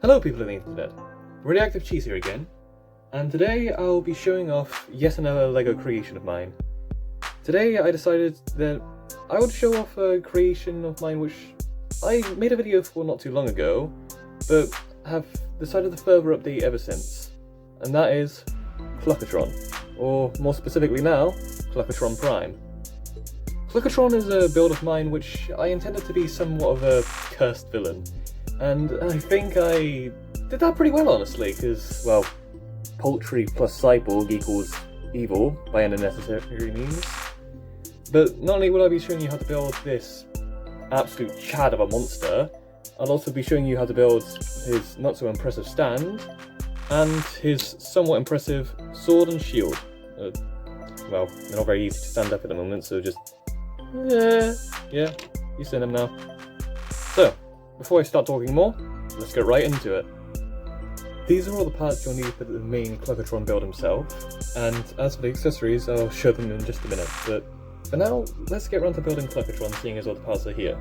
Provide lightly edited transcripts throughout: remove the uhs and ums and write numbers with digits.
Hello people of the internet, Radioactive Cheese here again, and today I'll be showing off yet another LEGO creation of mine. Today I decided that I would show off a creation of mine which I made a video for not too long ago, but have decided to further update ever since, and that is Cluckatron, or more specifically now, Cluckatron Prime. Cluckatron is a build of mine which I intended to be somewhat of a cursed villain. And I think I did that pretty well, honestly, because, well, poultry plus cyborg equals evil by any necessary means. But not only will I be showing you how to build this absolute chad of a monster, I'll also be showing you how to build his not so impressive stand, and his somewhat impressive sword and shield. Well, they're not very easy to stand up at the moment, so just... yeah, you seen them now. So, before I start talking more, let's get right into it. These are all the parts you'll need for the main Cluckatron build himself, and as for the accessories, I'll show them in just a minute, but for now, let's get around to building Cluckatron, seeing as all the parts are here.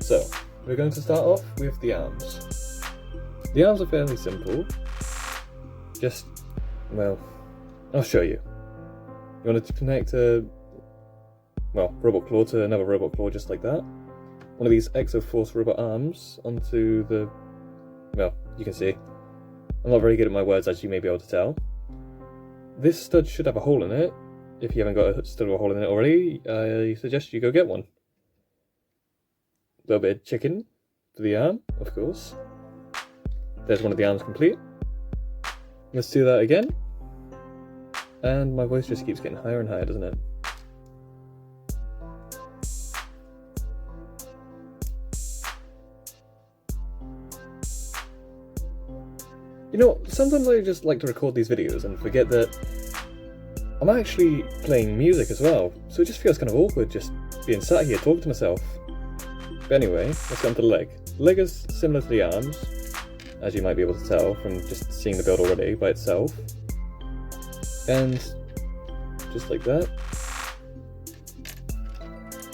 So, we're going to start off with the arms. The arms are fairly simple, just, well, I'll show you. You want to connect a, well, robot claw to another robot claw just like that. One of these Exoforce robot arms onto the, well, you can see. I'm not very good at my words, as you may be able to tell. This stud should have a hole in it. If you haven't got a stud with a hole in it already, I suggest you go get one. A little bit of chicken for the arm, of course. There's one of the arms complete. Let's do that again. And my voice just keeps getting higher and higher, doesn't it? You know, sometimes I just like to record these videos and forget that I'm actually playing music as well, so it just feels kind of awkward just being sat here talking to myself. But anyway, let's get on to the leg. The leg is similar to the arms, as you might be able to tell from just seeing the build already by itself. And just like that.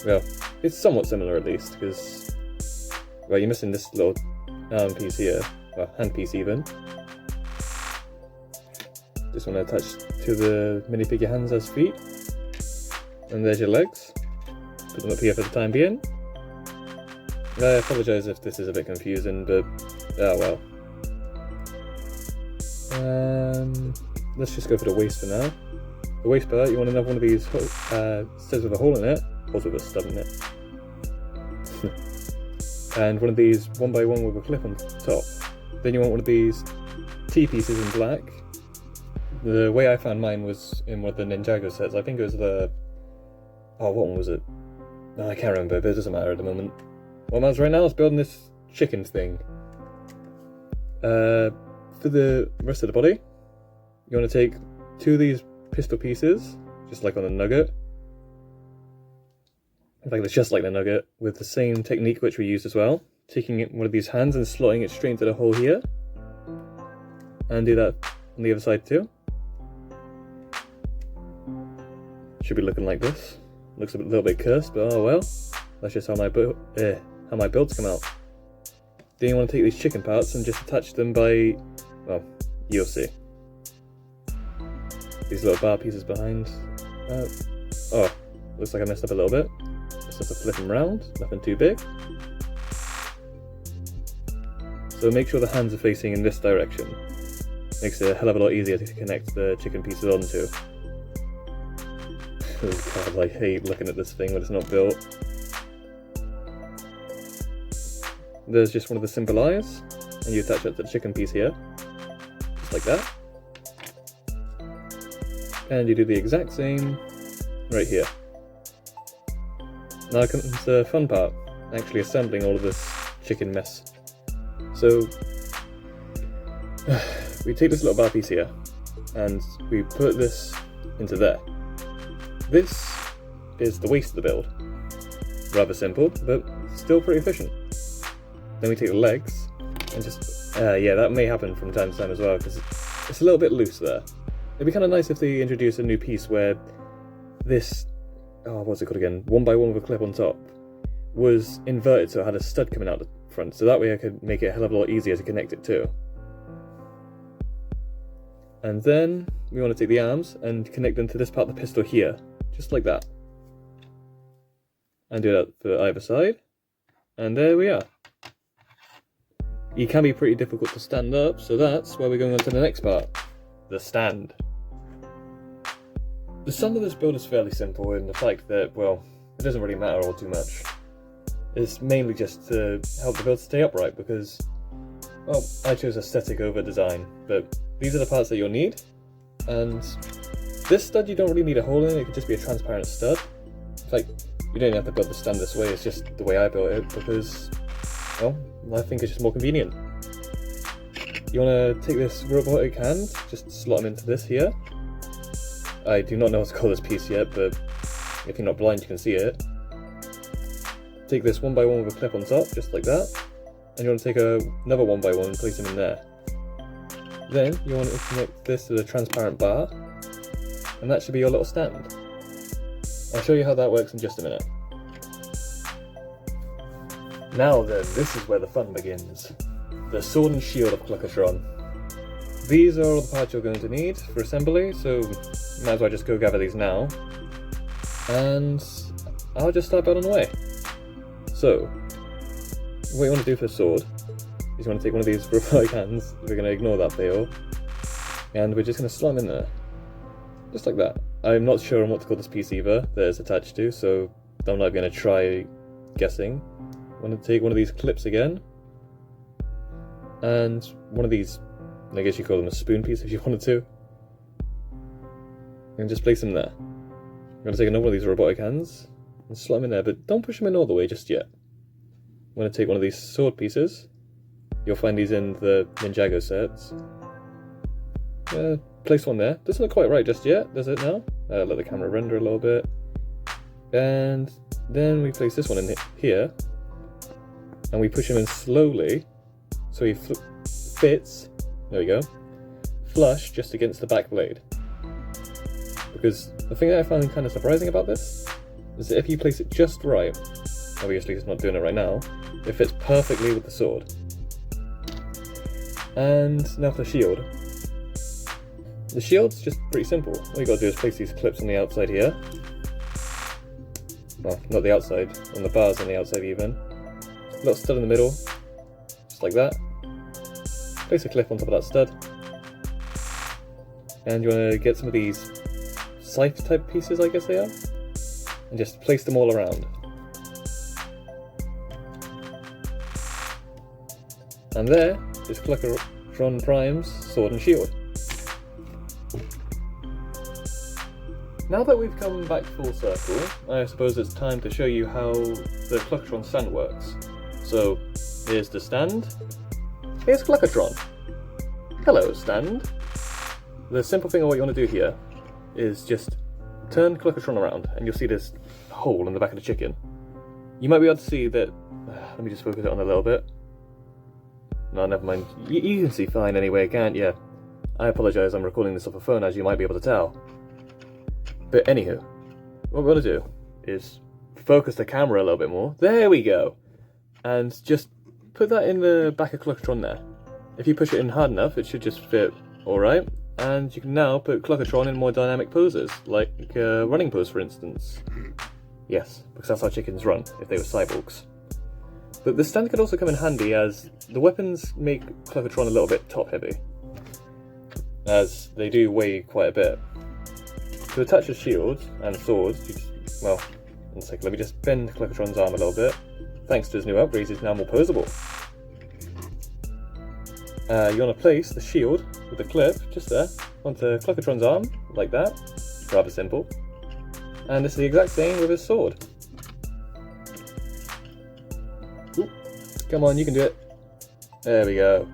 Well, it's somewhat similar at least, because, well, you're missing this little arm piece here, well, hand piece even. Just want to attach to the minifigure hands as feet. And there's your legs. Put them up here for the time being. I apologise if this is a bit confusing, but oh well. Let's just go for the waist for now. The waist part, you want another one of these studs with a hole in it, also with a stud in it. And one of these 1x1 with a clip on top. Then you want one of these T-pieces in black. The way I found mine was in one of the Ninjago sets. I think it was the... oh, what one was it? No, I can't remember, but it doesn't matter at the moment. What matters right now is building this chicken thing. For the rest of the body, you want to take two of these pistol pieces, just like on the nugget. In fact, it's just like the nugget, with the same technique which we used as well. Taking one of these hands and slotting it straight into the hole here. And do that on the other side too. Should be looking like this. Looks a little bit cursed, but oh well. That's just how my builds come out. Then you want to take these chicken parts and just attach them by, well, you'll see. These little bar pieces behind. Oh, looks like I messed up a little bit. Just have to flip them around, nothing too big. So make sure the hands are facing in this direction. Makes it a hell of a lot easier to connect the chicken pieces onto. Oh god, I hate looking at this thing when it's not built. There's just one of the simple eyes, and you attach it to the chicken piece here. Just like that. And you do the exact same right here. Now comes the fun part, actually assembling all of this chicken mess. So, we take this little bar piece here, and we put this into there. This is the waist of the build. Rather simple, but still pretty efficient. Then we take the legs, and just, yeah, that may happen from time to time as well, because it's a little bit loose there. It'd be kind of nice if they introduced a new piece where this, oh, what's it called again, 1x1 with a clip on top, was inverted so it had a stud coming out front, so that way I could make it a hell of a lot easier to connect it to. And then we want to take the arms and connect them to this part of the pistol here, just like that. And do that for either side. And there we are. It can be pretty difficult to stand up, so that's where we're going on to the next part, the stand. The stand of this build is fairly simple in the fact that, well, it doesn't really matter all too much. It's mainly just to help the build stay upright because, well, I chose aesthetic over design, but these are the parts that you'll need. And this stud you don't really need a hole in, it could just be a transparent stud. Like, you don't have to build the stand this way, it's just the way I built it because, well, I think it's just more convenient. You want to take this robotic hand, just slot them into this here. I do not know what to call this piece yet, but if you're not blind you can see it. Take this 1x1 with a clip on top, just like that. And you want to take another 1x1 and place them in there. Then you want to connect this to the transparent bar, and that should be your little stand. I'll show you how that works in just a minute. Now then, this is where the fun begins. The sword and shield of Cluckatron. These are all the parts you're going to need for assembly, so might as well just go gather these now. And I'll just start building away. So, what you want to do for the sword is you want to take one of these robotic hands, we're going to ignore that fail, and we're just going to slot them in there. Just like that. I'm not sure on what to call this piece either that it's attached to, so I'm not going to try guessing. I'm going to take one of these clips again, and one of these, I guess you call them a spoon piece if you wanted to, and just place them there. I'm going to take another one of these robotic hands and slot them in there, but don't push them in all the way just yet. I'm going to take one of these sword pieces. You'll find these in the Ninjago sets. Place one there. Doesn't look quite right just yet, does it now? Let the camera render a little bit. And then we place this one in here. And we push him in slowly. So he fits, there we go, flush just against the back blade. Because the thing that I found kind of surprising about this is that if you place it just right, obviously it's not doing it right now, it fits perfectly with the sword. And now for the shield. The shield's just pretty simple. All you gotta do is place these clips on the outside here. Well, not the outside, on the bars on the outside even. Little stud in the middle, just like that. Place a clip on top of that stud. And you wanna get some of these scythe type pieces, I guess they are, and just place them all around. And there is Cluckatron Prime's sword and shield. Now that we've come back full circle, I suppose it's time to show you how the Cluckatron stand works. So, here's the stand. Here's Cluckatron. Hello, stand. The simple thing of what you want to do here is just turn Cluckatron around and you'll see this hole in the back of the chicken. You might be able to see that, let me just focus it on a little bit. No, never mind. You can see fine anyway, can't you? I apologise, I'm recording this off a phone as you might be able to tell. But anywho, what we're going to do is focus the camera a little bit more. There we go! And just put that in the back of Cluckatron there. If you push it in hard enough, it should just fit alright. And you can now put Cluckatron in more dynamic poses, like a running pose for instance. Yes, because that's how chickens run, if they were cyborgs. But the stand could also come in handy as the weapons make Cluckatron a little bit top heavy, as they do weigh quite a bit. To attach a shield and sword, you just, well, in a second, let me just bend Cluckatron's arm a little bit. Thanks to his new upgrades, he's now more posable. You want to place the shield with the clip, just there, onto Cluckatron's arm, like that. Rather simple. And it's the exact same with his sword. Ooh, come on, you can do it. There we go.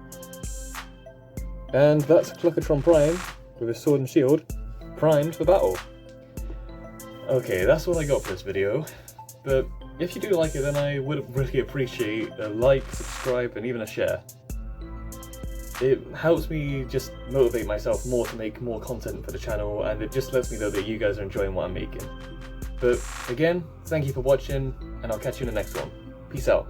And that's Cluckatron Prime, with his sword and shield, primed for battle. Okay, that's all I got for this video, but if you do like it then I would really appreciate a like, subscribe and even a share. It helps me just motivate myself more to make more content for the channel, and it just lets me know that you guys are enjoying what I'm making. But again, thank you for watching, and I'll catch you in the next one. Peace out.